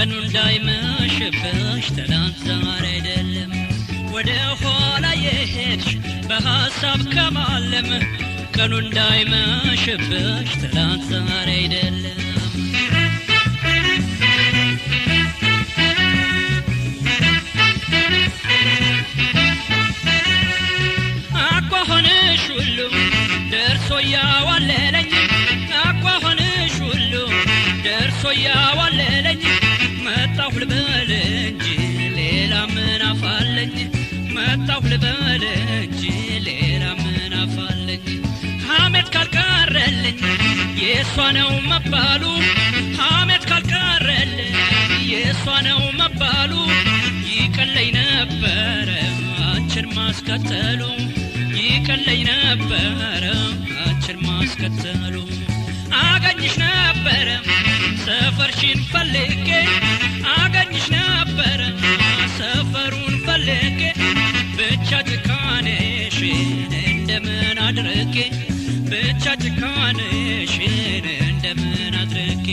ቀኑ እንዳይመሽብሽ ትላንት ዛሬ አይደለም ወደ ኋላ የሄድሽ በሐሳብ ከማለም ቀኑ እንዳይመሽብሽ ትላንት ዛሬ አይደለም አቋሆንሽ ሁሉ ደርሶ ያዋለለኝ አቋሆንሽ ሁሉ ደርሶ ያዋለለኝ መጣሁ ልበል እንጂ ሌላ ምን አፋለኝ መጣሁ ልበል እንጂ ሌላ ምን አፋለኝ ሐሜት ካልቀረልኝ የሷ ነው መባሉ ሐሜት ካልቀረልኝ የሷ ነው መባሉ ይቀለኝ ነበር አንቺን ማስከተሉ ይቀለኝ ነበር አንቺን ማስከተሉ አገኝሽ ነበር ሰፈርሽን ፈልጌ አገኝሽ ነበር ሰፈሩን ፈልጌ ብቻ ጭካኔሽን እንደምን አድርጌ ብቻ ጭካኔሽን እንደምን አድርጌ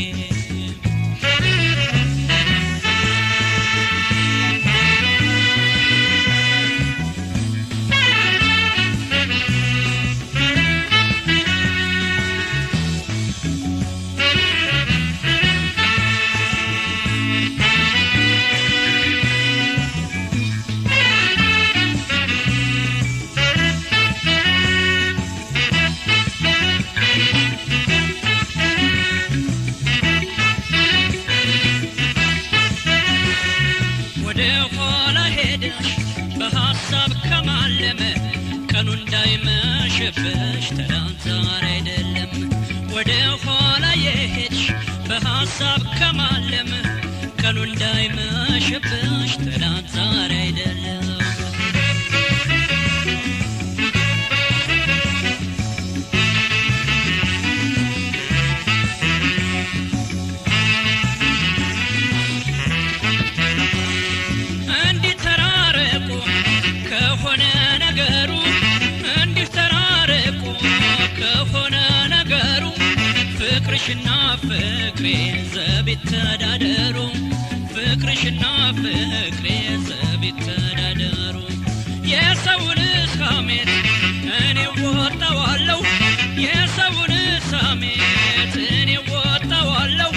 በሐሳብ ከማለም ቀኑ እንዳይመሽብሽ ትላንት ዛሬ አይደለም ወደ ኋላ የሄድሽ በሐሳብ ከማለም ቀኑ እንዳይመሽብሽ ትላንት ዛሬ አይደለም ከሆነ ነገሩ እንዲተራረቁ ከሆነ ነገሩ ፍቅርሽና ፍቅሬ ዘቢት ተዳደሩ ፍቅርሽና ፍቅሬ ዘቢት ተዳደሩ የሰውን ሐሜት እኔ ወጣዋለሁ የሰውን ሐሜት እኔ ወጣዋለሁ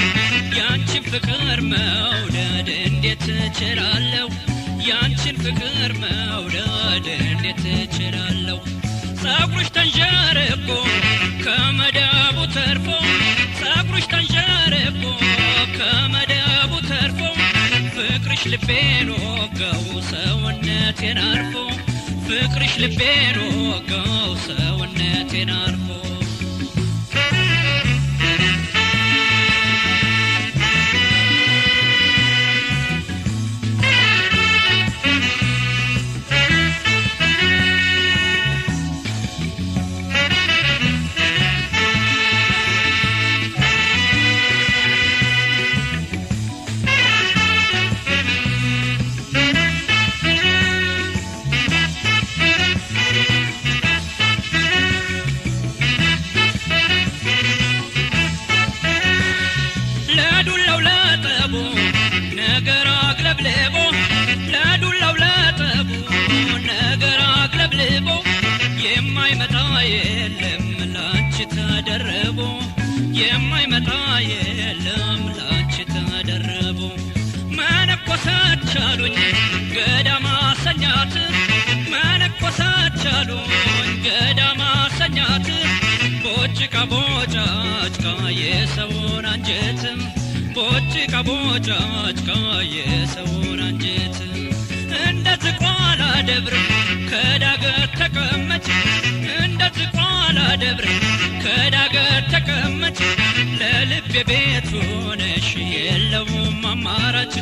ያንቺን ፍቅር መውደድ እንዴት እችላለሁ ያንቺን ፍቅር መውደድ እንዴት እችላለሁ ጸጉርሽ ተንዠርቆ ከመዳቡ ተርፎ ጸጉርሽ ተንዠርቆ ከመዳቡ ተርፎ ፍቅርሽ ልቤን ወጋው ሰውነቴን አርፎ ፍቅርሽ ልቤን ወጋው ሰውነቴን አርፎ ነገር አግለብልቦ ለዱላው ለጠቡ ነገር አግለብልቦ የማይመጣ የለም ላንቺ ተደረቦ የማይመጣ የለም ላንቺ ተደረቦ መነኮሰች አሉኝ ገዳማ ሰኛት መነኮሰች አሉኝ ገዳማ ሰኛት ቦጭቃ ቦጫጭቃ የሰውን አንጀት ቦጭቃ ቦጫጭቃ የሰውን አንጀት እንደ ዝቋላ ደብር ከዳገር ተቀመጭ እንደ ዝቋላ ደብር ከዳገር ተቀመጭ ለልቤ ቤት ሆነሽ የለውም አማራጭ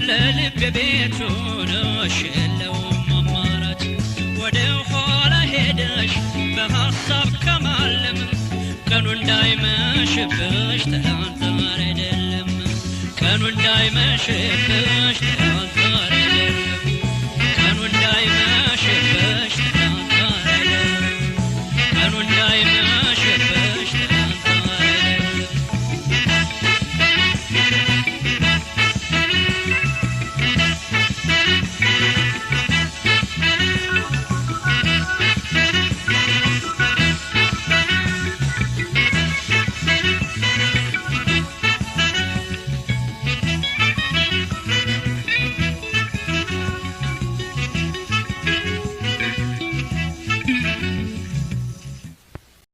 ለልቤ ቤት ሆነሽ የለውም አማራጭ ወደ ኋላ ሄደሽ በሐሳብ ከማለም ቀኑ እንዳይመሽብሽ ትላንት ዛሬ አይደለም ቀኑ እንዳይመሽብሽ ትላንት ዛሬ